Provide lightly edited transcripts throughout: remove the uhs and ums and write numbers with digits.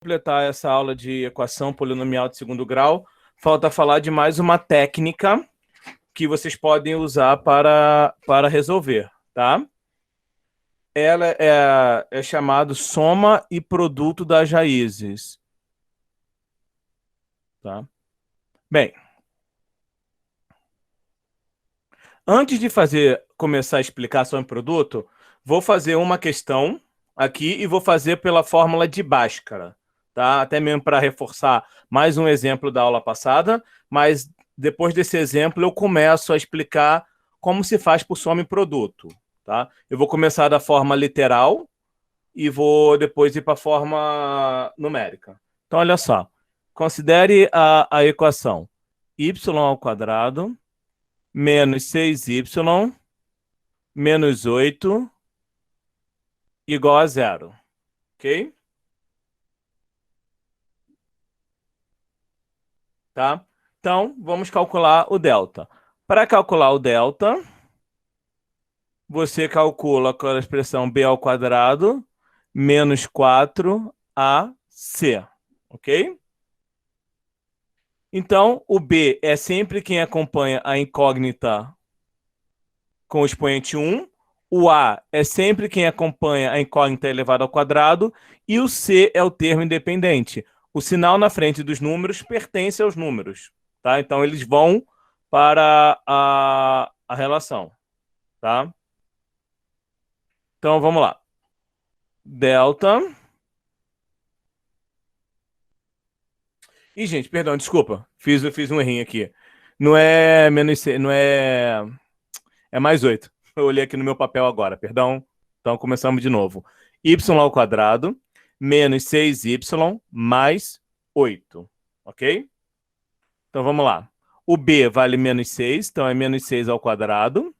Completar essa aula de equação polinomial de segundo grau, falta falar de mais uma técnica que vocês podem usar para resolver, tá? Ela é chamada soma e produto das raízes, tá? Bem, antes de começar a explicar soma e produto, vou fazer uma questão aqui e vou fazer pela fórmula de Bhaskara, tá? Até mesmo para reforçar mais um exemplo da aula passada, mas depois desse exemplo eu começo a explicar como se faz por soma e produto, tá? Eu vou começar da forma literal e vou depois ir para a forma numérica. Então, olha só. Considere a equação y ao quadrado menos 6y menos 8 igual a zero. Ok? Tá? Então, vamos calcular o delta. Para calcular o delta, você calcula com a expressão b ao quadrado menos 4ac. Ok? Então, o b é sempre quem acompanha a incógnita com o expoente 1. O a é sempre quem acompanha a incógnita elevada ao quadrado. E o c é o termo independente. O sinal na frente dos números pertence aos números. Tá? Então, eles vão para a relação. Tá? Então, vamos lá. Delta. Ih, gente, perdão, desculpa. Fiz um errinho aqui. Não é menos c, não é... É mais 8. Eu olhei aqui no meu papel agora, perdão. Então, começamos de novo. Y ao quadrado menos 6y mais 8. Ok? Então, vamos lá. O b vale menos 6, então é menos 6 ao quadrado.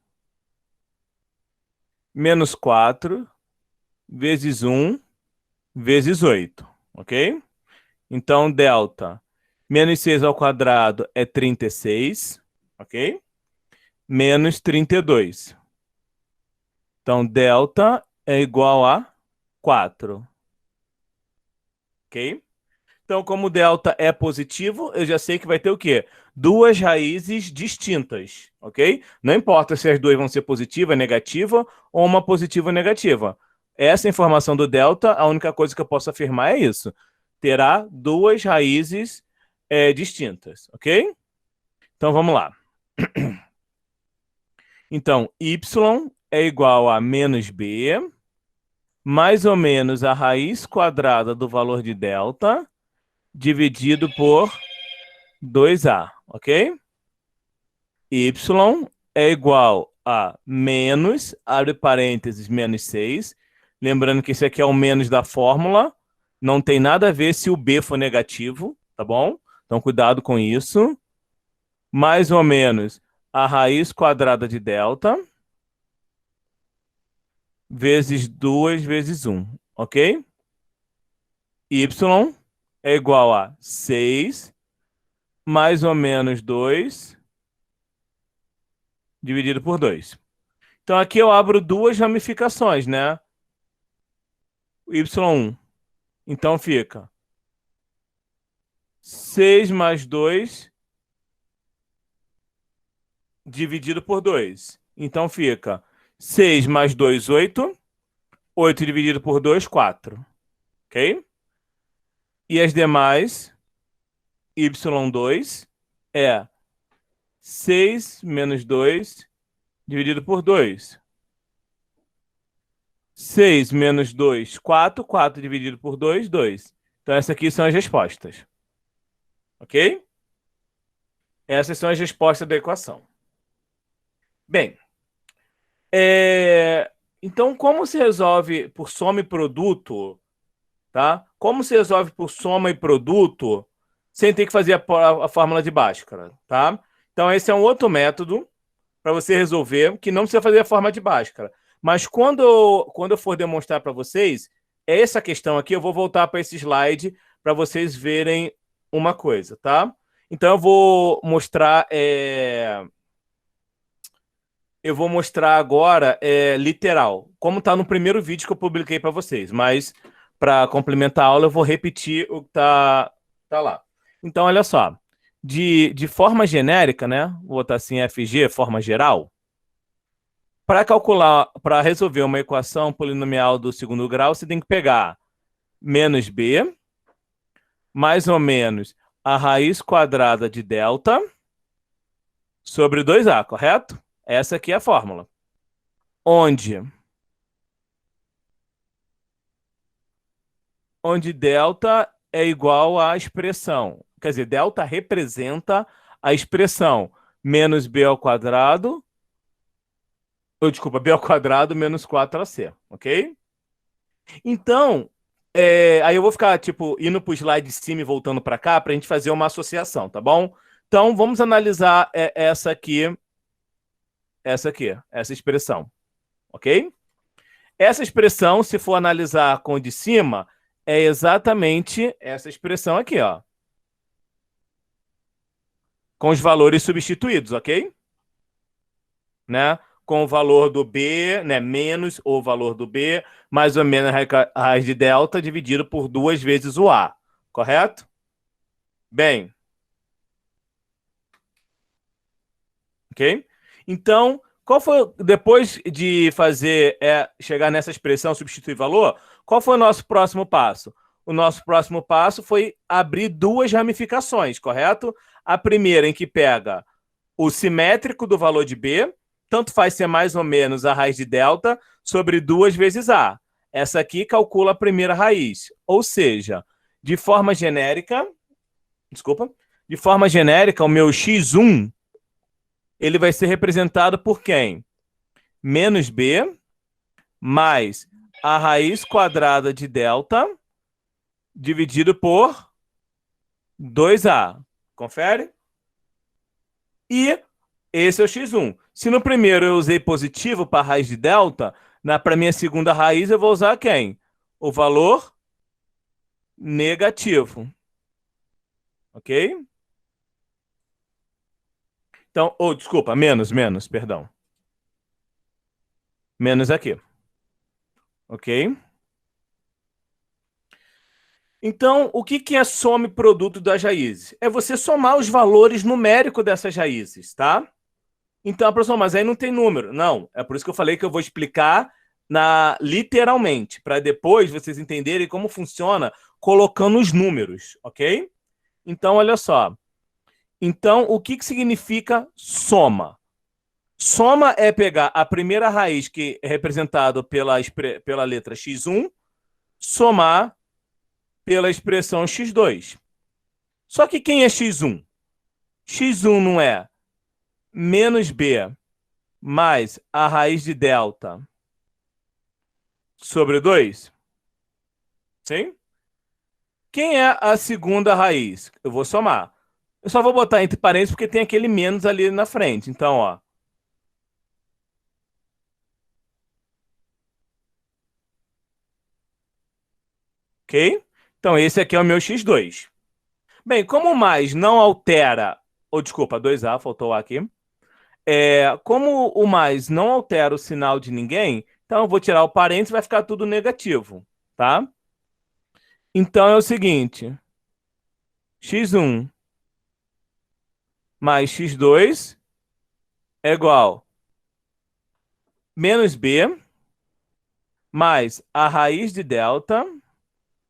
Menos 4 vezes 1 vezes 8. Ok? Então, delta menos 6 ao quadrado é 36. Ok? Menos 32. Então, delta é igual a 4. Ok? Então, como o delta é positivo, eu já sei que vai ter o quê? Duas raízes distintas, ok? Não importa se as duas vão ser positiva, negativa, ou uma positiva ou negativa. Essa informação do delta, a única coisa que eu posso afirmar é isso. Terá duas raízes distintas, ok? Então, vamos lá. Então, y é igual a menos b, mais ou menos a raiz quadrada do valor de delta, dividido por 2a, ok? Y é igual a menos, abre parênteses, menos 6. Lembrando que esse aqui é o menos da fórmula. Não tem nada a ver se o b for negativo, tá bom? Então, cuidado com isso. Mais ou menos a raiz quadrada de delta vezes 2 vezes 1, ok? Y é igual a 6 mais ou menos 2 dividido por 2. Então, aqui eu abro duas ramificações, né? Y1. Então, fica 6 mais 2 dividido por 2. Então, fica 6 mais 2, 8. 8 dividido por 2, 4. Ok? E as demais, Y2 é 6 menos 2 dividido por 2. 6 menos 2, 4. 4 dividido por 2, 2. Então, essas aqui são as respostas. Ok? Essas são as respostas da equação. Bem, então, como se resolve por soma e produto, tá? Como se resolve por soma e produto sem ter que fazer a fórmula de Bhaskara, tá? Então, esse é um outro método para você resolver, que não precisa fazer a fórmula de Bhaskara. Mas quando eu for demonstrar para vocês, essa questão aqui, eu vou voltar para esse slide para vocês verem uma coisa, tá? Então, eu vou mostrar... Eu vou mostrar agora literal, como está no primeiro vídeo que eu publiquei para vocês. Mas para complementar a aula, eu vou repetir o que tá lá. Então, olha só. De forma genérica, né? Vou botar assim, FG, forma geral. Para calcular, para resolver uma equação polinomial do segundo grau, você tem que pegar menos b, mais ou menos a raiz quadrada de delta sobre 2a, correto? Essa aqui é a fórmula. Onde delta é igual à expressão. Quer dizer, delta representa a expressão menos b ao quadrado, ou desculpa, b ao quadrado menos 4ac, ok? Então, aí eu vou ficar, tipo, indo para o slide de cima e voltando para cá para a gente fazer uma associação, tá bom? Então, vamos analisar essa expressão, ok? Essa expressão, se for analisar com o de cima, é exatamente essa expressão aqui, ó. Com os valores substituídos, ok? Né? Com o valor do B, né? Menos o valor do B, mais ou menos a raiz de delta dividido por 2 vezes o A, correto? Bem. Ok? Então, qual foi, depois de fazer, chegar nessa expressão, substituir valor, qual foi o nosso próximo passo? O nosso próximo passo foi abrir duas ramificações, correto? A primeira em que pega o simétrico do valor de B, tanto faz ser mais ou menos a raiz de delta sobre 2 vezes A. Essa aqui calcula a primeira raiz. Ou seja, de forma genérica, o meu x1, ele vai ser representado por quem? Menos b mais a raiz quadrada de delta dividido por 2a. Confere? E esse é o x1. Se no primeiro eu usei positivo para a raiz de delta, para minha segunda raiz eu vou usar quem? O valor negativo. Ok? Então, desculpa, menos, perdão. Menos aqui. Ok? Então, o que é soma e produto das raízes? É você somar os valores numéricos dessas raízes, tá? Então, professor, mas aí não tem número. Não, é por isso que eu falei que eu vou explicar literalmente, para depois vocês entenderem como funciona colocando os números, ok? Então, olha só. Então, o que significa soma? Soma é pegar a primeira raiz, que é representado pela letra x1, somar pela expressão x2. Só que quem é x1? x1 não é menos b mais a raiz de delta sobre 2? Sim? Quem é a segunda raiz? Eu vou somar. Eu só vou botar entre parênteses porque tem aquele menos ali na frente. Então, ó. Ok? Então, esse aqui é o meu x2. Bem, como o mais não altera... desculpa, 2a, faltou o A aqui. Como o mais não altera o sinal de ninguém, então eu vou tirar o parênteses e vai ficar tudo negativo, tá? Então é o seguinte, x1 mais x2 é igual menos b mais a raiz de delta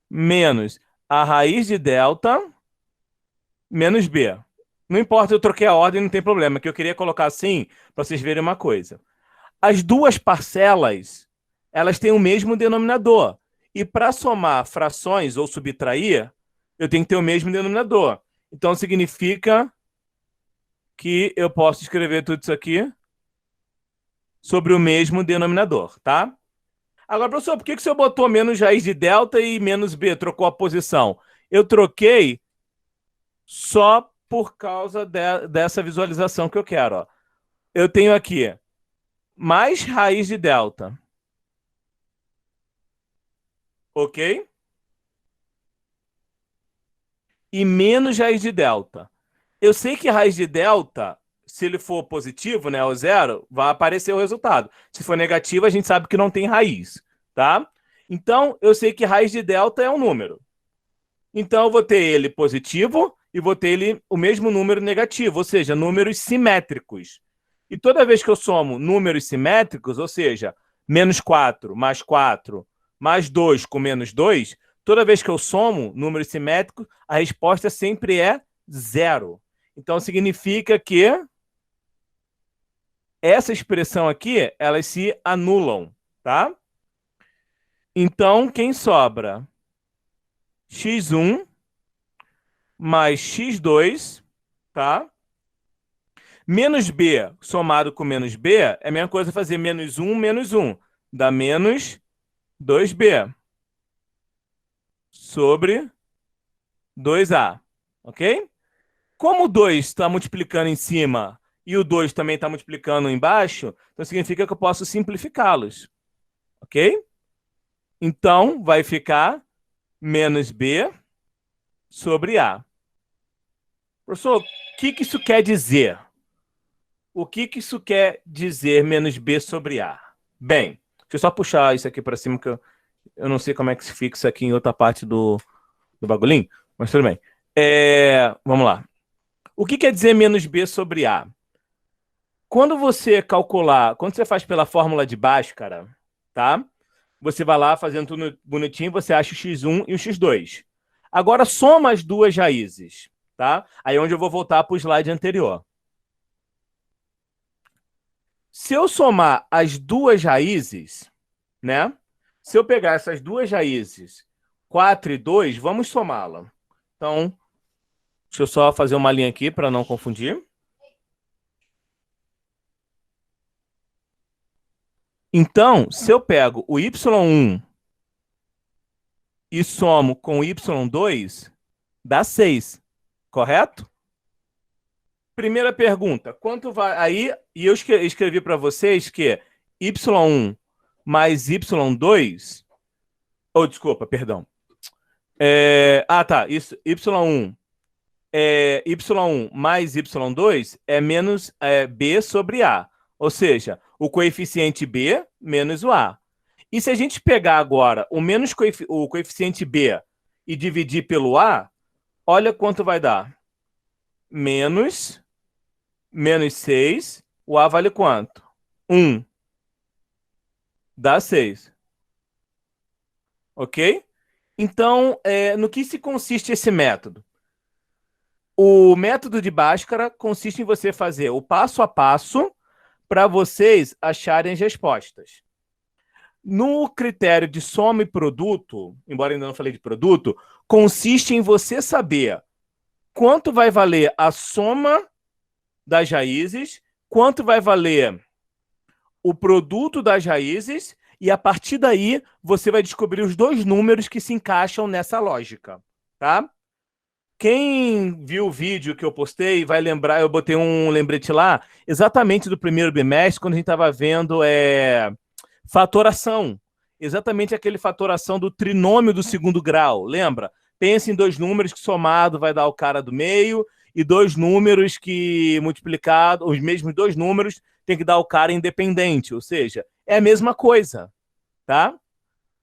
menos a raiz de delta menos b. Não importa, eu troquei a ordem, não tem problema, que eu queria colocar assim para vocês verem uma coisa. As duas parcelas, elas têm o mesmo denominador. E para somar frações ou subtrair, eu tenho que ter o mesmo denominador. Então, significa que eu posso escrever tudo isso aqui sobre o mesmo denominador, tá? Agora, professor, por que o senhor botou menos raiz de delta e menos b, trocou a posição? Eu troquei só por causa dessa visualização que eu quero. Ó. Eu tenho aqui mais raiz de delta. Ok? E menos raiz de delta. Eu sei que raiz de delta, se ele for positivo, né, ou zero, vai aparecer o resultado. Se for negativo, a gente sabe que não tem raiz, tá? Então, eu sei que raiz de delta é um número. Então, eu vou ter ele positivo e vou ter ele o mesmo número negativo, ou seja, números simétricos. E toda vez que eu somo números simétricos, ou seja, menos 4 mais 2 com menos 2, toda vez que eu somo números simétricos, a resposta sempre é zero. Então, significa que essa expressão aqui, elas se anulam, tá? Então, quem sobra? x1 mais x2, tá? Menos b somado com menos b é a mesma coisa fazer menos 1, dá menos 2b sobre 2a, ok? Como o 2 está multiplicando em cima e o 2 também está multiplicando embaixo, então significa que eu posso simplificá-los, ok? Então, vai ficar menos b sobre a. Professor, o que isso quer dizer? O que isso quer dizer menos b sobre a? Bem, deixa eu só puxar isso aqui para cima, que eu não sei como é que se fixa aqui em outra parte do bagulhinho, mas tudo bem. Vamos lá. O que quer dizer menos b sobre a? Quando você calcular, quando você faz pela fórmula de Bhaskara, tá? Você vai lá fazendo tudo bonitinho, você acha o x1 e o x2. Agora soma as duas raízes, tá? Aí é onde eu vou voltar para o slide anterior. Se eu somar as duas raízes, né? Se eu pegar essas duas raízes, 4 e 2, vamos somá-la. Então, deixa eu só fazer uma linha aqui para não confundir. Então, se eu pego o y1 e somo com o y2, dá 6, correto? Primeira pergunta, quanto vai... Aí, e eu escrevi para vocês que y1 mais y2... Oh, desculpa, perdão. Tá, isso, y1 y1 mais y2 é menos b sobre a. Ou seja, o coeficiente b menos o a. E se a gente pegar agora o coeficiente b e dividir pelo a, olha quanto vai dar. Menos 6, o a vale quanto? 1. Dá 6. Ok? Então, no que se consiste esse método? O método de Bhaskara consiste em você fazer o passo a passo para vocês acharem as respostas. No critério de soma e produto, embora ainda não falei de produto, consiste em você saber quanto vai valer a soma das raízes, quanto vai valer o produto das raízes, e a partir daí você vai descobrir os dois números que se encaixam nessa lógica, tá? Quem viu o vídeo que eu postei vai lembrar, eu botei um lembrete lá, exatamente do primeiro bimestre, quando a gente estava vendo fatoração. Exatamente aquele fatoração do trinômio do segundo grau, lembra? Pensa em dois números que somado vai dar o cara do meio, e dois números que multiplicado, os mesmos dois números, tem que dar o cara independente, ou seja, é a mesma coisa, tá?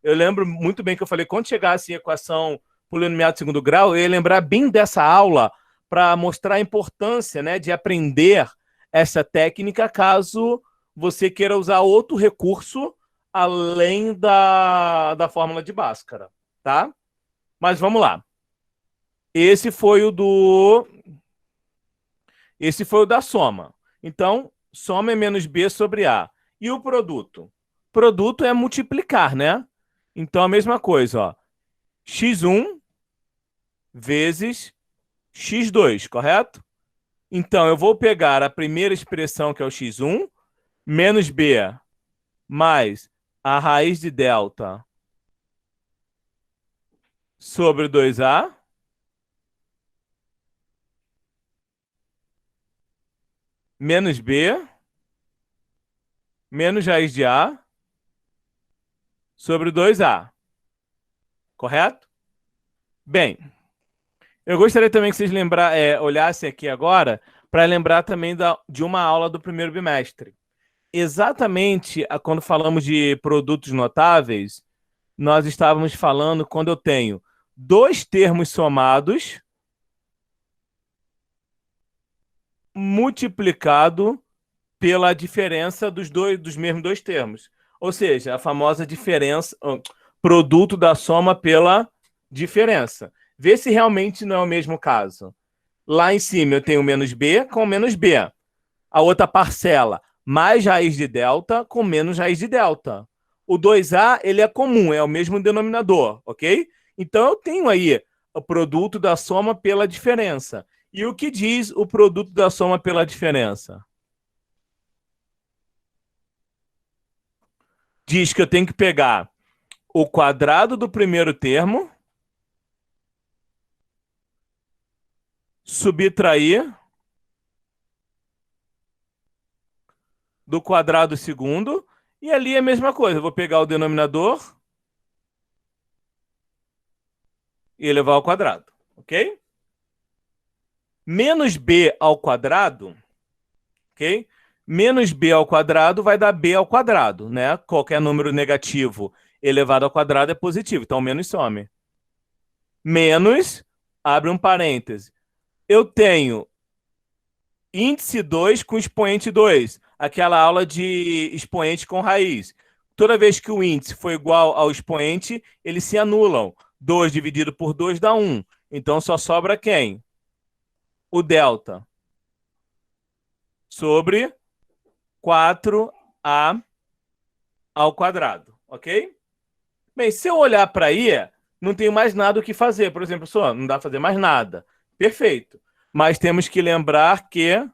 Eu lembro muito bem que eu falei, quando chegasse em equação polinomial de segundo grau, eu ia lembrar bem dessa aula para mostrar a importância, né, de aprender essa técnica caso você queira usar outro recurso além da fórmula de Bhaskara, tá? Mas vamos lá. Esse foi o da soma. Então, soma é menos b sobre a. E o produto? Produto é multiplicar, né? Então, a mesma coisa, ó. x1 vezes x2, correto? Então, eu vou pegar a primeira expressão, que é o x1, menos b mais a raiz de delta sobre 2a, menos b, menos raiz de a, sobre 2a. Correto? Bem, eu gostaria também que vocês olhassem aqui agora para lembrar também de uma aula do primeiro bimestre. Exatamente quando falamos de produtos notáveis, nós estávamos falando quando eu tenho dois termos somados multiplicado pela diferença dos mesmos dois termos. Ou seja, a famosa diferença, produto da soma pela diferença. Vê se realmente não é o mesmo caso. Lá em cima eu tenho menos b com menos b. A outra parcela, mais raiz de delta com menos raiz de delta. O 2a, ele é comum, é o mesmo denominador, ok? Então eu tenho aí o produto da soma pela diferença. E o que diz o produto da soma pela diferença? Diz que eu tenho que pegar o quadrado do primeiro termo, subtrair do quadrado do segundo, e ali é a mesma coisa. Eu vou pegar o denominador e elevar ao quadrado, ok? Menos b ao quadrado, ok? Menos b ao quadrado vai dar b ao quadrado, né? Qualquer número negativo elevado ao quadrado é positivo, então menos some. Menos, abre um parêntese. Eu tenho índice 2 com expoente 2, aquela aula de expoente com raiz. Toda vez que o índice for igual ao expoente, eles se anulam. 2 dividido por 2 dá 1. Então só sobra quem? O delta. Sobre 4a ao quadrado, ok? Bem, se eu olhar para aí, não tenho mais nada o que fazer. Por exemplo, só não dá para fazer mais nada. Perfeito. Mas temos que lembrar que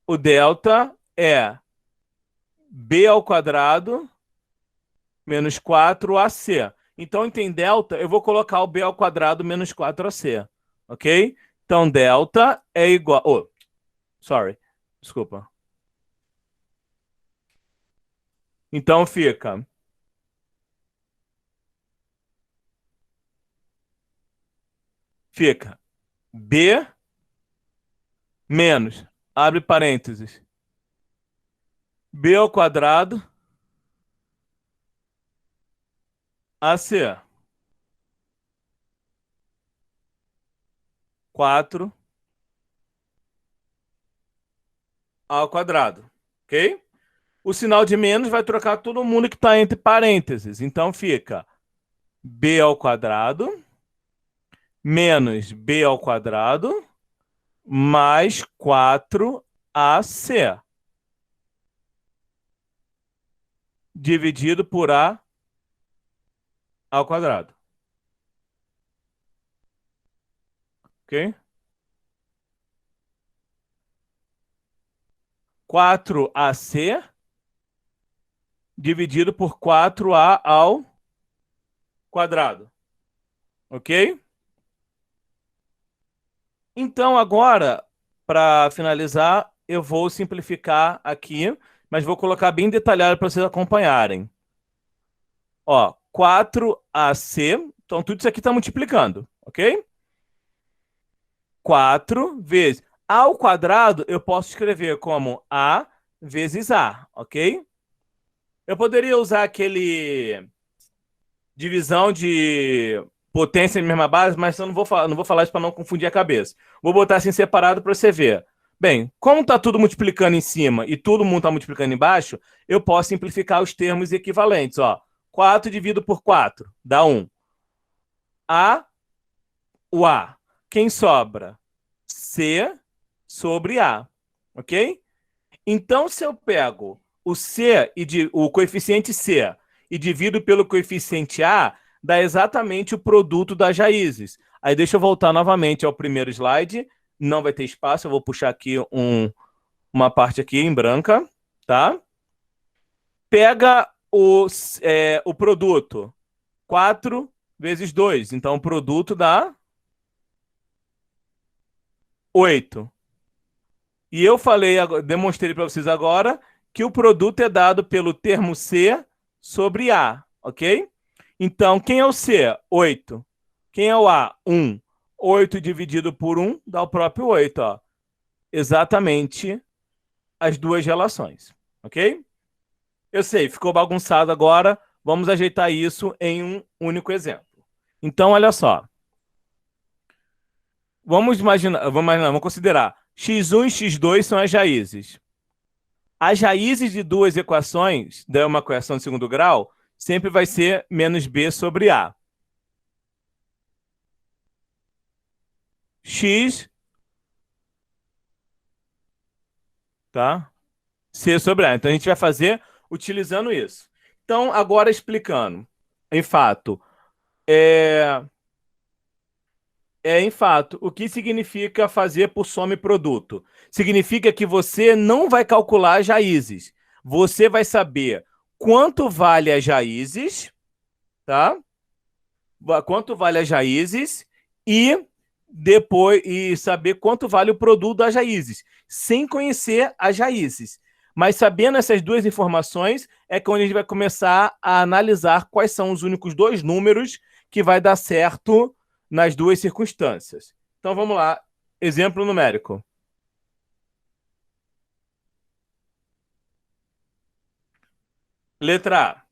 o delta é b ao quadrado menos 4ac. Então, tem delta, eu vou colocar o b ao quadrado menos 4ac. Ok? Então, delta é igual... Oh, sorry. Desculpa. Então, fica... b menos, abre parênteses, b ao quadrado AC. 4 ao quadrado. Ok? O sinal de menos vai trocar todo mundo que está entre parênteses. Então fica b ao quadrado menos b ao quadrado mais 4ac dividido por a ao quadrado. Ok? 4ac dividido por 4a ao quadrado. Ok? Então, agora, para finalizar, eu vou simplificar aqui, mas vou colocar bem detalhado para vocês acompanharem. Ó, 4ac, então tudo isso aqui está multiplicando, ok? 4 vezes a ao quadrado, eu posso escrever como a vezes a, ok? Eu poderia usar aquele divisão de potência em mesma base, mas eu não vou falar isso para não confundir a cabeça. Vou botar assim separado para você ver. Bem, como está tudo multiplicando em cima e todo mundo está multiplicando embaixo, eu posso simplificar os termos equivalentes. Ó, 4 dividido por 4 dá 1. O A. Quem sobra? C sobre A. Ok? Então, se eu pego o C o coeficiente C e divido pelo coeficiente A, dá exatamente o produto das raízes. Aí deixa eu voltar novamente ao primeiro slide. Não vai ter espaço, eu vou puxar aqui uma parte aqui em branca, tá? Pega o produto. 4 vezes 2. Então, o produto dá 8. E eu demonstrei para vocês agora que o produto é dado pelo termo C sobre A, ok? Então, quem é o C? 8. Quem é o A? 1. 8 dividido por 1 dá o próprio 8, ó. Exatamente as duas relações, ok? Eu sei, ficou bagunçado agora, Vamos ajeitar isso em um único exemplo. Então, olha só. Vamos considerar x1 e x2 são as raízes. As raízes de duas equações, de uma equação de segundo grau, sempre vai ser menos b sobre a. X, tá? C sobre a. Então, a gente vai fazer utilizando isso. Então, agora explicando. Em fato, em fato, o que significa fazer por soma e produto? Significa que você não vai calcular as raízes. Você vai saber quanto vale as raízes, tá? Quanto vale as raízes e depois saber quanto vale o produto das raízes, sem conhecer as raízes. Mas sabendo essas duas informações, é que onde a gente vai começar a analisar quais são os únicos dois números que vai dar certo nas duas circunstâncias. Então vamos lá. Exemplo numérico. Letra A.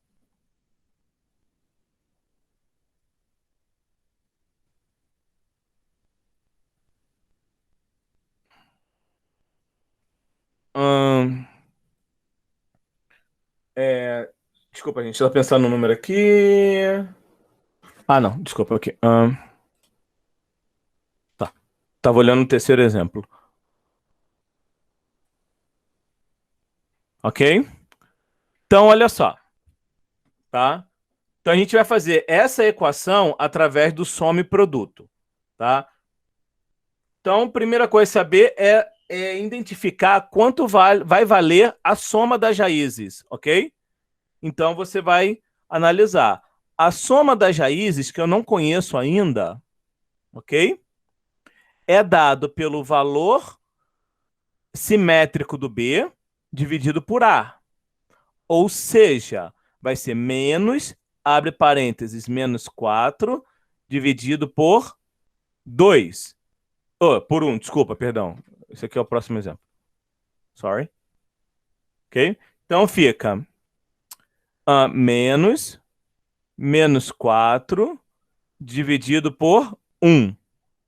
Hum, Desculpa, gente. Estou pensando no número aqui. Ah, não. Desculpa aqui. Tá. Tava olhando o terceiro exemplo. Ok? Então, olha só. Tá? Então, a gente vai fazer essa equação através do soma e produto. Tá? Então, primeira coisa a saber é identificar quanto vai valer a soma das raízes. Ok? Então, você vai analisar. A soma das raízes, que eu não conheço ainda, ok? É dado pelo valor simétrico do B dividido por A. Ou seja, vai ser menos, abre parênteses, menos 4, dividido por 2. Oh, por 1, desculpa, perdão. Esse aqui é o próximo exemplo. Sorry. Ok? Então fica menos 4 dividido por 1.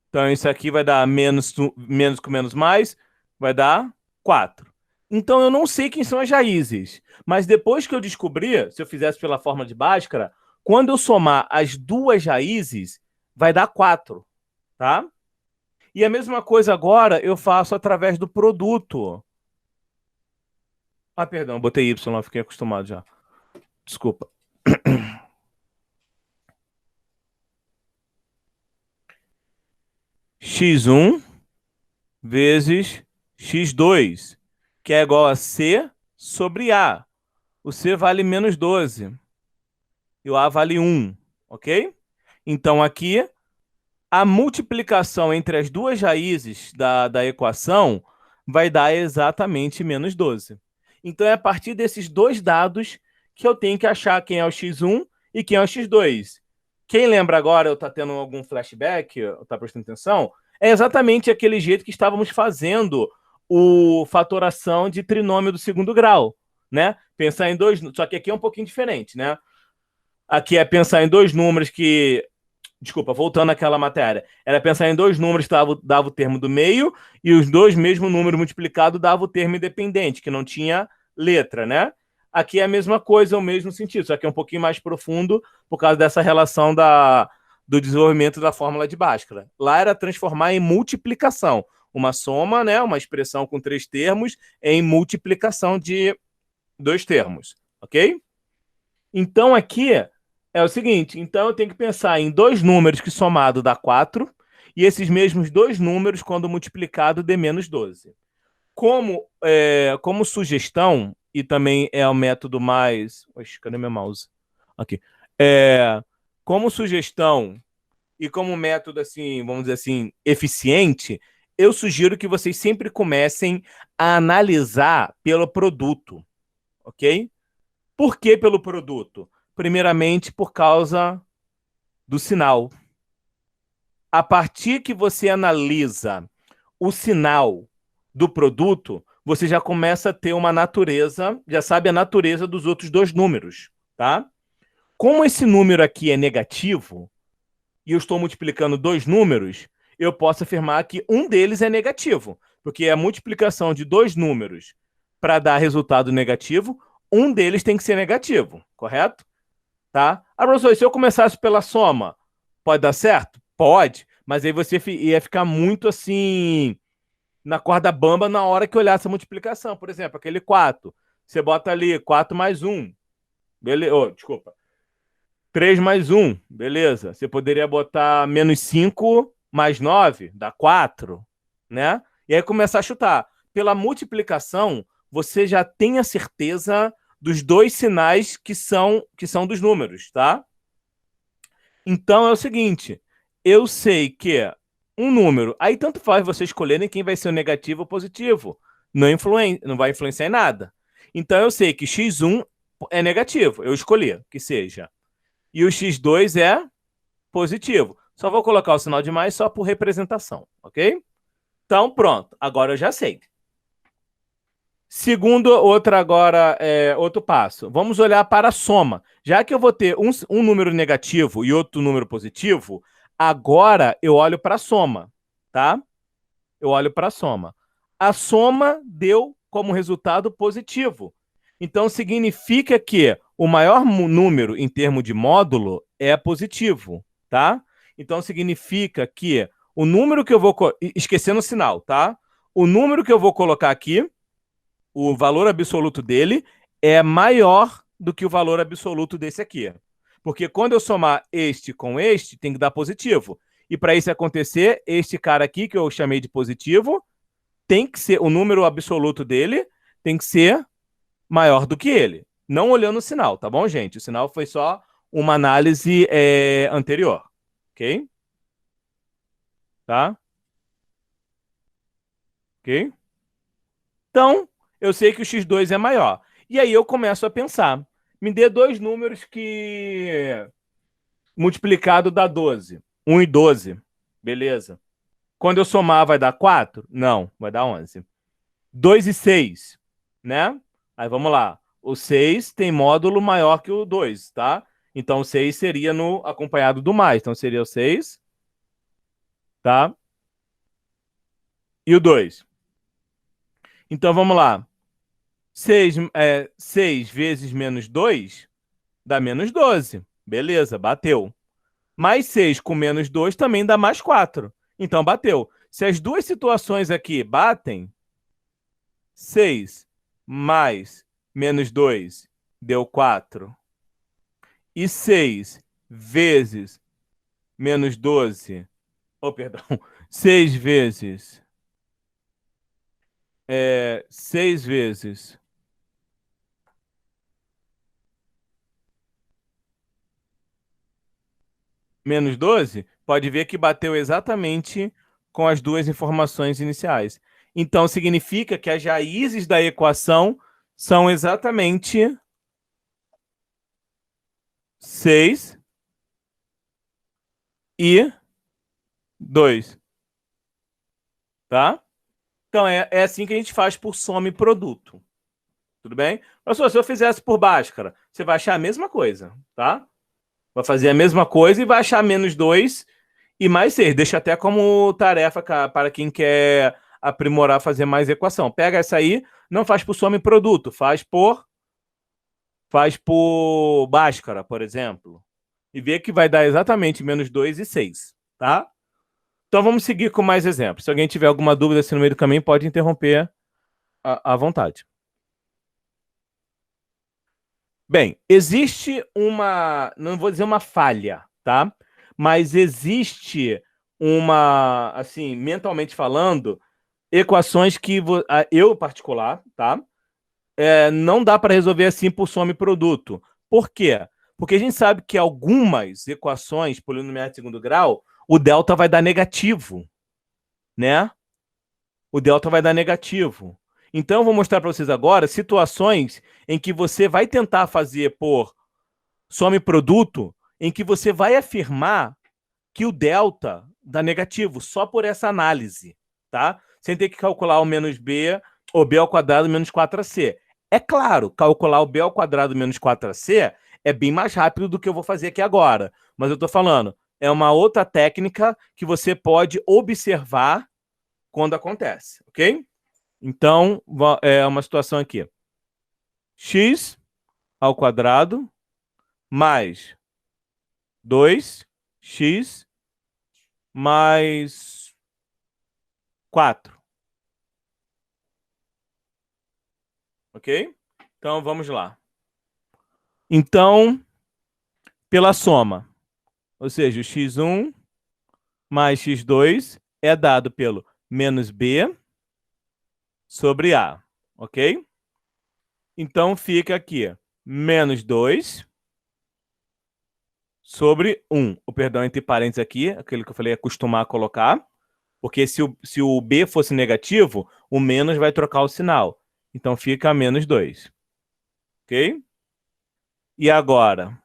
Então, isso aqui vai dar menos com menos mais, vai dar 4. Então, eu não sei quem são as raízes. Mas depois que eu descobrir, se eu fizesse pela forma de Bhaskara, quando eu somar as duas raízes, vai dar 4. Tá? E a mesma coisa agora eu faço através do produto. Ah, perdão, botei Y, eu fiquei acostumado já. Desculpa. x1 vezes x2, que é igual a C sobre A. O C vale menos 12 e o A vale 1, ok? Então, aqui, a multiplicação entre as duas raízes da equação vai dar exatamente menos 12. Então, é a partir desses dois dados que eu tenho que achar quem é o x1 e quem é o x2. Quem lembra agora, ou está tendo algum flashback, ou está prestando atenção, é exatamente aquele jeito que estávamos fazendo o fatoração de trinômio do segundo grau, né? Pensar em dois, só que aqui é um pouquinho diferente, né? Aqui é pensar em dois números que, desculpa, voltando àquela matéria, era pensar em dois números que dava o termo do meio e os dois mesmos números multiplicados dava o termo independente, que não tinha letra, né? Aqui é a mesma coisa, o mesmo sentido, só que é um pouquinho mais profundo por causa dessa relação do desenvolvimento da fórmula de Bhaskara. Lá era transformar em multiplicação. Uma soma, né, uma expressão com três termos, em multiplicação de dois termos, ok? Então, aqui é o seguinte, então eu tenho que pensar em dois números que somado dá 4, e esses mesmos dois números, quando multiplicado, dê menos 12. Como sugestão, e também é o método mais... Oxe, cadê meu mouse? Aqui. Como sugestão e como método, assim, vamos dizer assim, eficiente, eu sugiro que vocês sempre comecem a analisar pelo produto, ok? Por que pelo produto? Primeiramente, por causa do sinal. A partir que você analisa o sinal do produto, você já começa a ter uma natureza, já sabe a natureza dos outros dois números, tá? como esse número aqui é negativo, e eu estou multiplicando dois números, eu posso afirmar que um deles é negativo, porque a multiplicação de dois números para dar resultado negativo, um deles tem que ser negativo, correto? Tá? Ah, professor, se eu começasse pela soma, pode dar certo? Pode, mas aí você ia ficar muito assim, na corda bamba na hora que olhasse a multiplicação. Por exemplo, aquele 4. Você bota ali 4 mais 1. Beleza. Oh, desculpa. 3 mais 1. Beleza. Você poderia botar menos 5 mais 9, dá 4. Né? E aí começar a chutar. Pela multiplicação, você já tem a certeza dos dois sinais que são dos números, tá? Então é o seguinte, eu sei que um número, aí tanto faz você escolherem quem vai ser o negativo ou positivo, não vai influenciar em nada. Então eu sei que x1 é negativo, eu escolhi que seja. E o x2 é positivo. Só vou colocar o sinal de mais só por representação, ok? Então pronto, agora eu já sei. Segundo, outro passo. Vamos olhar para a soma. Já que eu vou ter um número negativo e outro número positivo, agora eu olho para a soma, tá? Eu olho para a soma. A soma deu como resultado positivo. Então, significa que o maior número em termos de módulo é positivo, tá? Então, significa que o número que eu vou... Esquecendo o sinal, tá? O número que eu vou colocar aqui, o valor absoluto dele é maior do que o valor absoluto desse aqui. Porque quando eu somar este com este, tem que dar positivo. E para isso acontecer, este cara aqui, que eu chamei de positivo, tem que ser, o número absoluto dele tem que ser maior do que ele. Não olhando o sinal, tá bom, gente? O sinal foi só uma análise anterior. Ok? Tá? Ok? Então, eu sei que o x2 é maior. E aí eu começo a pensar. Me dê dois números que multiplicado dá 12. 1 e 12. Beleza. Quando eu somar, vai dar 4? Não, vai dar 11. 2 e 6, né? Aí vamos lá. O 6 tem módulo maior que o 2, tá? Então o 6 seria no acompanhado do mais. Então seria o 6, tá? E o 2. Então vamos lá. 6 vezes menos 2 dá menos 12. Beleza, bateu. Mais 6 com menos 2 também dá mais 4. Então bateu. Se as duas situações aqui batem, 6 mais menos 2 deu 4. E 6 vezes menos 12... Oh, perdão. 6 vezes... 6 vezes... menos 12, pode ver que bateu exatamente com as duas informações iniciais. Então, significa que as raízes da equação são exatamente 6 e 2. Tá? Então, é assim que a gente faz por soma e produto. Tudo bem? Professor, se eu fizesse por Bhaskara, você vai achar a mesma coisa, tá? Vai fazer a mesma coisa e vai achar menos 2 e mais 6. Deixa até como tarefa para quem quer aprimorar, fazer mais equação. Pega essa aí, não faz por soma e produto, faz por Bhaskara, por exemplo. E vê que vai dar exatamente menos 2 e 6, tá? Então vamos seguir com mais exemplos. Se alguém tiver alguma dúvida assim no meio do caminho, pode interromper à vontade. Bem, existe uma, não vou dizer uma falha, tá? Mas existe uma, assim, mentalmente falando, equações que eu, em particular, tá? Não dá para resolver assim por soma e produto. Por quê? Porque a gente sabe que algumas equações polinomiais de segundo grau, o delta vai dar negativo, né? O delta vai dar negativo. Então, eu vou mostrar para vocês agora situações em que você vai tentar fazer por soma e produto, em que você vai afirmar que o delta dá negativo, só por essa análise, tá? Sem ter que calcular o menos b, ou b ao quadrado menos 4ac. É claro, calcular o b ao quadrado menos 4ac é bem mais rápido do que eu vou fazer aqui agora. Mas eu estou falando, é uma outra técnica que você pode observar quando acontece, ok? Então, é uma situação aqui. X ao quadrado mais 2x mais 4. Ok? Então, vamos lá. Então, pela soma, ou seja, o x1 mais x2 é dado pelo menos b sobre a, ok? Então, fica aqui menos 2 sobre 1. O perdão entre parênteses aqui, aquele que eu falei, acostumar a colocar, porque se o b fosse negativo, o menos vai trocar o sinal. Então, fica menos 2. Ok? E agora?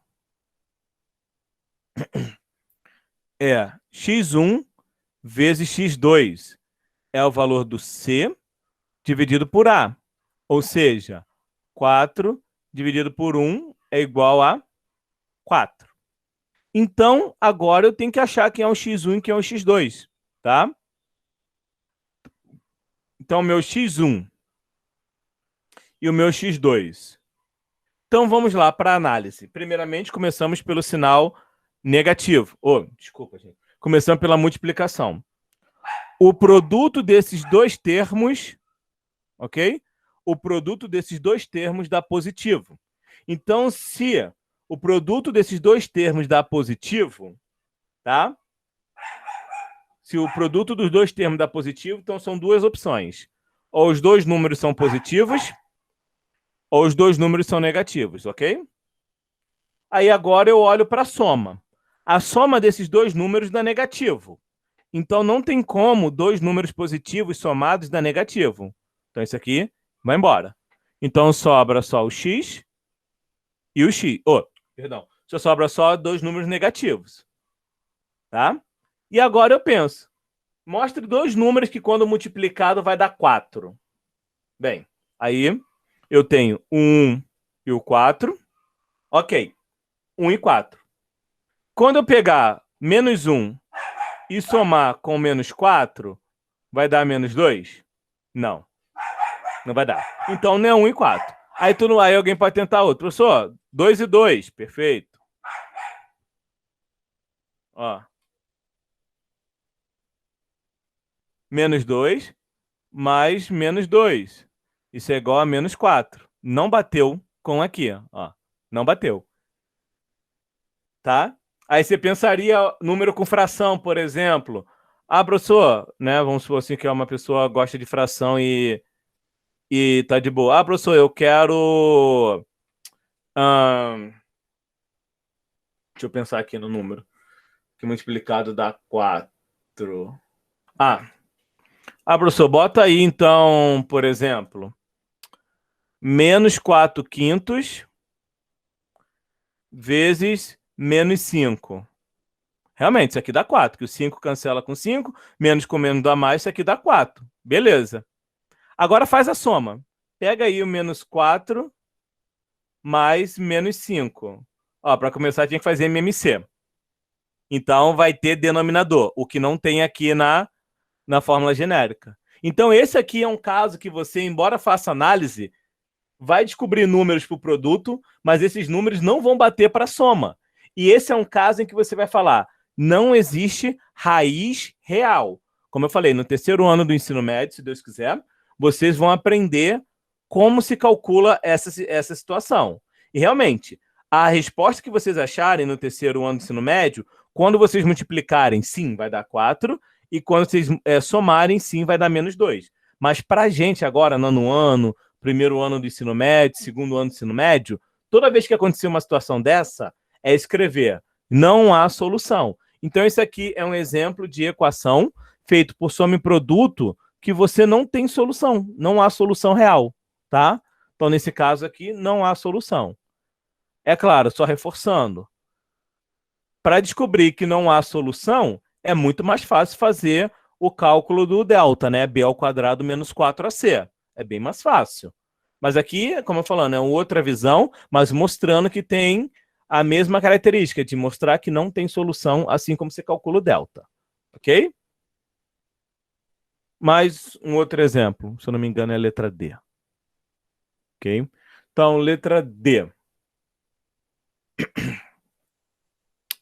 É x1 vezes x2. É o valor do C dividido por A. Ou seja, 4 dividido por 1 é igual a 4. Então, agora eu tenho que achar quem é o x1 e quem é o x2, tá? Então, o meu x1 e o meu x2. Então, vamos lá para a análise. Primeiramente, começamos pelo sinal negativo. Desculpa, gente. Começando pela multiplicação. O produto desses dois termos, ok? O produto desses dois termos dá positivo. Então, se o produto desses dois termos dá positivo, tá? Se o produto dos dois termos dá positivo, então são duas opções. Ou os dois números são positivos, ou os dois números são negativos, ok? Aí agora eu olho para a soma. A soma desses dois números dá negativo. Então não tem como dois números positivos somados dar negativo. Então isso aqui vai embora. Então sobra só o x e o x. Perdão. Só sobra só dois números negativos. Tá? E agora eu penso. Mostre dois números que quando multiplicado vai dar 4. Bem, aí eu tenho o 1 e o 4. Ok. 1 e 4. Quando eu pegar menos 1 e somar com menos 4, vai dar menos 2? Não. Não vai dar. Então, não é 1 e 4. Aí alguém pode tentar outro. Professor, 2 e 2. Perfeito. Ó. Menos 2 mais menos 2. Isso é igual a menos 4. Não bateu com aqui, ó. Não bateu. Tá? Aí você pensaria número com fração, por exemplo. Ah, professor, né? Vamos supor assim que é uma pessoa que gosta de fração e tá de boa. Ah, professor, eu quero... deixa eu pensar aqui no número. Que multiplicado dá 4. Professor, bota aí, então, por exemplo, menos 4 quintos vezes menos 5. Realmente, isso aqui dá 4, que o 5 cancela com 5, menos com menos dá mais, isso aqui dá 4. Beleza. Agora faz a soma. Pega aí o menos 4 mais menos 5. Para começar, tinha que fazer MMC. Então, vai ter denominador, o que não tem aqui na fórmula genérica. Então, esse aqui é um caso que você, embora faça análise, vai descobrir números para o produto, mas esses números não vão bater para a soma. E esse é um caso em que você vai falar, não existe raiz real. Como eu falei, no terceiro ano do ensino médio, se Deus quiser, vocês vão aprender como se calcula essa situação. E realmente, a resposta que vocês acharem no terceiro ano do ensino médio, quando vocês multiplicarem, sim, vai dar 4, e quando vocês somarem, sim, vai dar menos 2. Mas para a gente agora, nono ano, primeiro ano do ensino médio, segundo ano do ensino médio, toda vez que acontecer uma situação dessa, é escrever, não há solução. Então, esse aqui é um exemplo de equação feito por soma e produto que você não tem solução, não há solução real, tá? Então, nesse caso aqui, não há solução. É claro, só reforçando. Para descobrir que não há solução, é muito mais fácil fazer o cálculo do delta, né? B ao quadrado menos 4AC. É bem mais fácil. Mas aqui, como eu falando, é uma outra visão, mas mostrando que tem a mesma característica de mostrar que não tem solução, assim como você calcula o delta. Ok? Mais um outro exemplo, se eu não me engano, é a letra D. Ok? Então, letra D.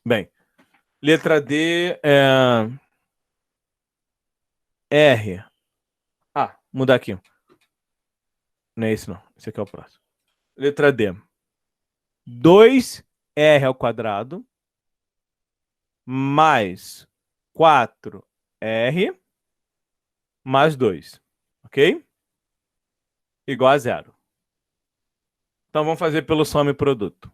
Bem, letra D é R. Ah, mudar aqui. Não é esse não. Esse aqui é o próximo. Letra D. 2R ao quadrado mais 4R mais 2. Ok? Igual a zero. Então, vamos fazer pelo soma e produto.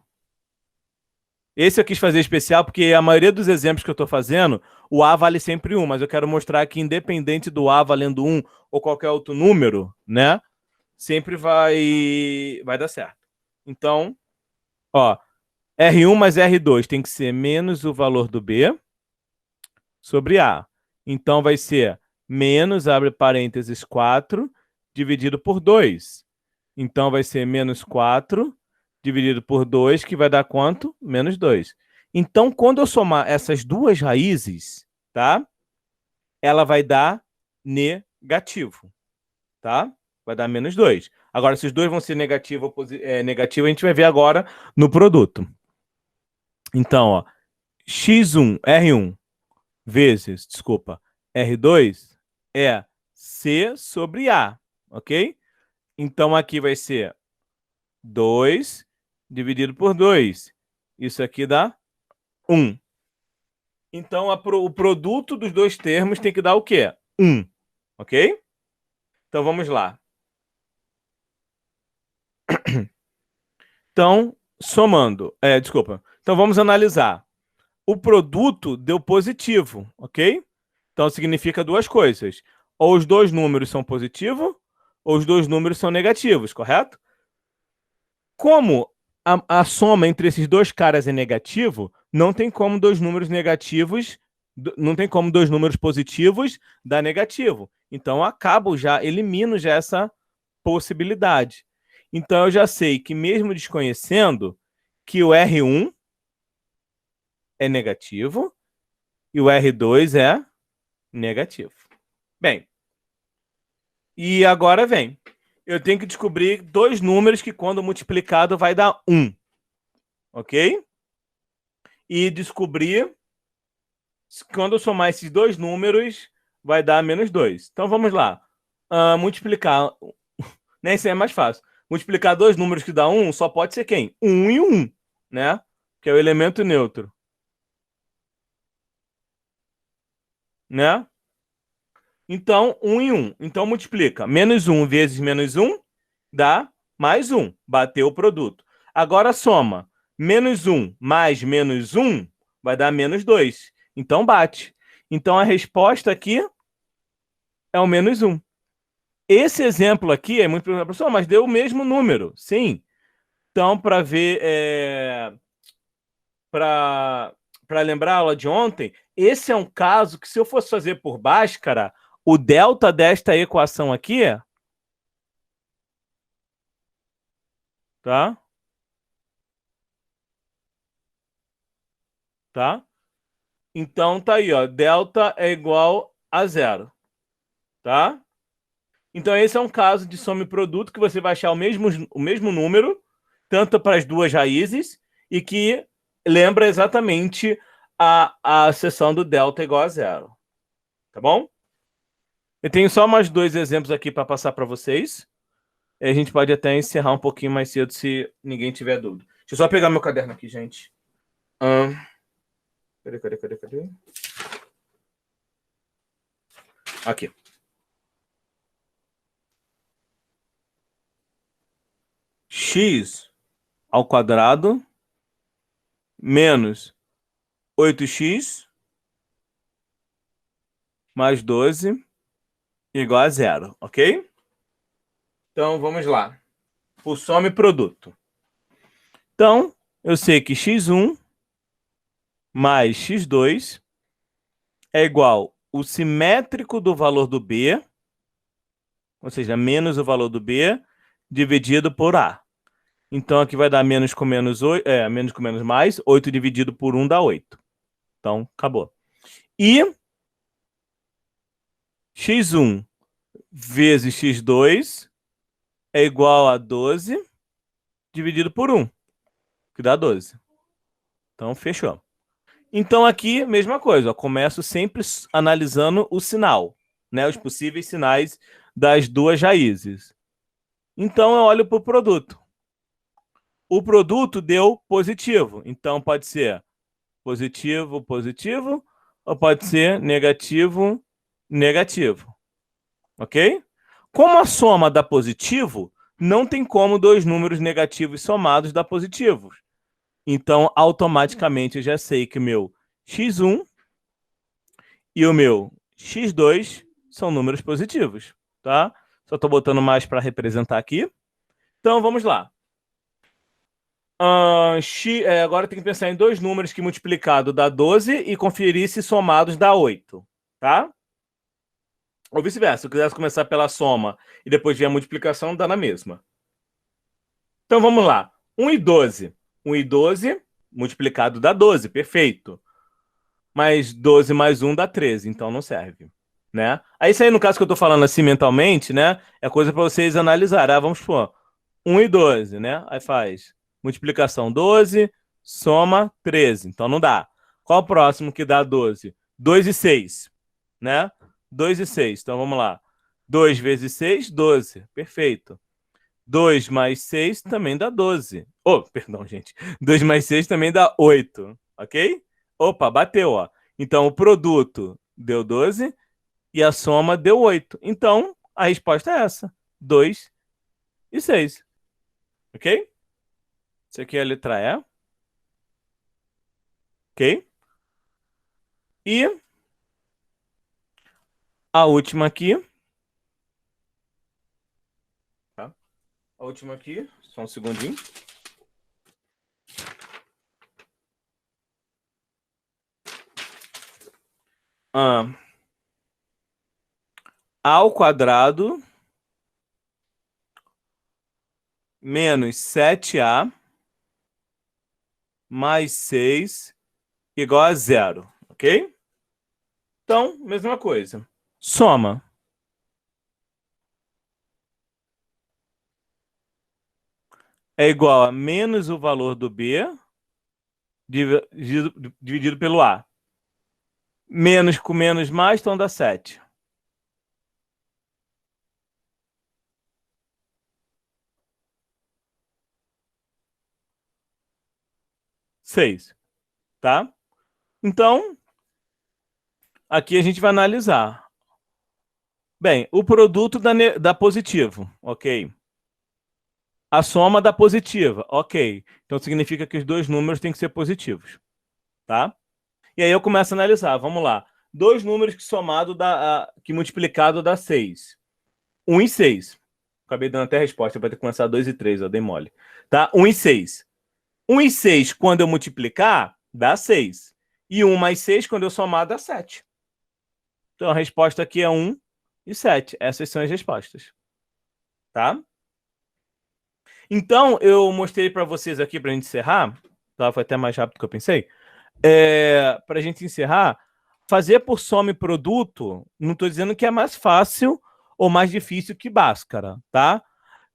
Esse eu quis fazer especial porque a maioria dos exemplos que eu estou fazendo, o A vale sempre 1, mas eu quero mostrar que independente do A valendo 1 ou qualquer outro número, né, sempre vai dar certo. Então, ó, R1 mais R2 tem que ser menos o valor do B sobre A. Então, vai ser menos, abre parênteses, 4, dividido por 2. Então, vai ser menos 4 dividido por 2, que vai dar quanto? Menos 2. Então, quando eu somar essas duas raízes, tá? Ela vai dar negativo, tá? Vai dar menos 2. Agora, se os dois vão ser negativo ou negativo, a gente vai ver agora no produto. Então, ó, x1, R1 vezes, desculpa, R2 é C sobre A, ok? Então, aqui vai ser 2 dividido por 2. Isso aqui dá 1. Então, o produto dos dois termos tem que dar o quê? 1. Ok? Então, vamos lá. Então, somando. Desculpa. Então, vamos analisar. O produto deu positivo, ok? Então, significa duas coisas. Ou os dois números são positivos, ou os dois números são negativos, correto? Como a soma entre esses dois caras é negativo, não tem como dois números negativos, não tem como dois números positivos dar negativo. Então, eu acabo já, elimino já essa possibilidade. Então, eu já sei que mesmo desconhecendo, que o R1 é negativo e o R2 é negativo. Bem, e agora vem. Eu tenho que descobrir dois números que, quando multiplicado, vai dar 1. Ok? E descobrir quando eu somar esses dois números, vai dar menos 2. Então, vamos lá. Multiplicar. Nem isso é mais fácil. Multiplicar dois números que dá 1 só pode ser quem? 1 e 1, né? Que é o elemento neutro. Né? Então, 1 e 1. Então, multiplica. Menos 1 vezes menos 1 dá mais 1. Bateu o produto. Agora, soma. Menos 1 mais menos 1 vai dar menos 2. Então, bate. Então, a resposta aqui é o menos 1. Esse exemplo aqui é muito... Professor, mas deu o mesmo número. Sim. Então, para ver... para lembrar a aula de ontem, esse é um caso que, se eu fosse fazer por Bhaskara, o delta desta equação aqui, tá? Tá? Então, tá aí, ó. Delta é igual a zero, tá? Então, esse é um caso de soma e produto que você vai achar o mesmo número, tanto para as duas raízes, e que lembra exatamente a seção do delta igual a zero. Tá bom? Eu tenho só mais dois exemplos aqui para passar para vocês. E a gente pode até encerrar um pouquinho mais cedo, se ninguém tiver dúvida. Deixa eu só pegar meu caderno aqui, gente. Cadê? Aqui. X ao quadrado menos 8x mais 12 igual a zero, ok? Então, vamos lá. O soma e produto. Então, eu sei que x1 mais x2 é igual o simétrico do valor do b, ou seja, menos o valor do b, dividido por a. Então, aqui vai dar menos com menos 8, menos com menos mais. 8 dividido por 1 dá 8. Então, acabou. E x1 vezes x2 é igual a 12 dividido por 1, que dá 12. Então, fechou. Então, aqui, mesma coisa. Ó, começo sempre analisando o sinal, né? Os possíveis sinais das duas raízes. Então, eu olho para o produto. O produto deu positivo. Então, pode ser positivo, positivo, ou pode ser negativo, negativo. Ok? Como a soma dá positivo, não tem como dois números negativos somados dar positivos. Então, automaticamente, eu já sei que o meu x1 e o meu x2 são números positivos, tá? Só estou botando mais para representar aqui. Então, vamos lá. Agora tem que pensar em dois números que multiplicado dá 12 e conferir se somados dá 8, tá? Ou vice-versa, se eu quisesse começar pela soma e depois vir a multiplicação, dá na mesma. Então vamos lá. 1 e 12. 1 e 12 multiplicado dá 12, perfeito. Mas 12 mais 1 dá 13, então não serve, né? Aí isso aí, no caso que eu tô falando assim mentalmente, né? É coisa para vocês analisarem. Vamos supor, 1 e 12, né? Aí faz multiplicação 12, soma 13. Então não dá. Qual o próximo que dá 12? 2 e 6, né? 2 e 6. Então vamos lá. 2 vezes 6, 12. Perfeito. 2 mais 6 também dá 12. Oh, perdão, gente. 2 mais 6 também dá 8. Ok? Opa, bateu, ó. Então o produto deu 12 e a soma deu 8. Então a resposta é essa: 2 e 6. Ok? Isso aqui é a letra E. Ok? E a última aqui. Tá? A última aqui. Só um segundinho. A ao quadrado menos 7a mais 6 igual a 0. Ok? Então, mesma coisa. Soma. É igual a menos o valor do B dividido pelo A. Menos com menos mais, então dá 7. Seis, tá? Então, aqui a gente vai analisar. Bem, o produto dá positivo, ok. A soma dá positiva, ok. Então significa que os dois números têm que ser positivos, tá? E aí eu começo a analisar, vamos lá. Dois números que somado que multiplicado dá 6. 1 e 6. Acabei dando até a resposta, vai ter que começar 2 e 3, ó, dei mole. Tá? 1 e 6. 1 e 6, quando eu multiplicar, dá 6. E 1 mais 6, quando eu somar, dá 7. Então a resposta aqui é 1 e 7. Essas são as respostas. Tá? Então, eu mostrei para vocês aqui, para a gente encerrar, tá? Foi até mais rápido do que eu pensei. Para a gente encerrar, fazer por soma e produto, não estou dizendo que é mais fácil ou mais difícil que Bhaskara, tá?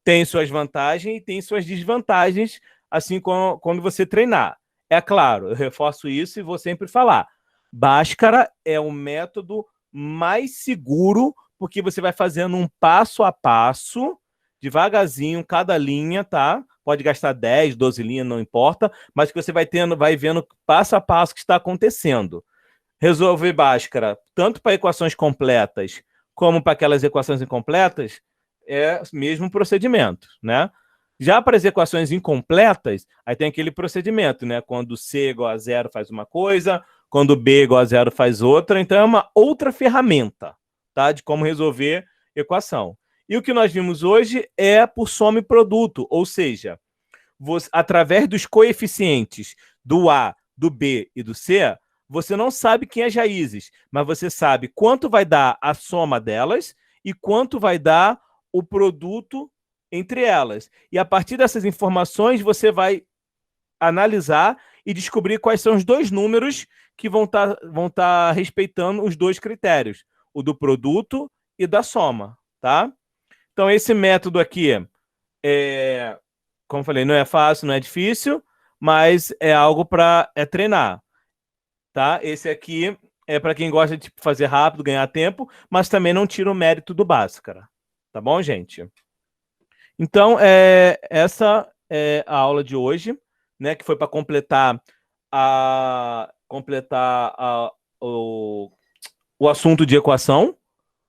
Tem suas vantagens e tem suas desvantagens, assim como quando você treinar. É claro, eu reforço isso e vou sempre falar. Bhaskara é o método mais seguro, porque você vai fazendo um passo a passo, devagarzinho, cada linha, tá? Pode gastar 10, 12 linhas, não importa, mas que você vai vendo passo a passo o que está acontecendo. Resolver Bhaskara, tanto para equações completas como para aquelas equações incompletas, é o mesmo procedimento, né? Já para as equações incompletas, aí tem aquele procedimento, né? Quando C igual a 0 faz uma coisa, quando B igual a 0 faz outra, então é uma outra ferramenta, tá? De como resolver equação. E o que nós vimos hoje é por soma e produto, ou seja, através dos coeficientes do A, do B e do C, você não sabe quem é as raízes, mas você sabe quanto vai dar a soma delas e quanto vai dar o produto entre elas. E a partir dessas informações, você vai analisar e descobrir quais são os dois números que vão tá respeitando os dois critérios, o do produto e da soma, tá? Então, esse método aqui, como eu falei, não é fácil, não é difícil, mas é algo para treinar, tá? Esse aqui é para quem gosta de fazer rápido, ganhar tempo, mas também não tira o mérito do Bhaskara. Tá bom, gente? Então, essa é a aula de hoje, né? Que foi para completar o assunto de equação,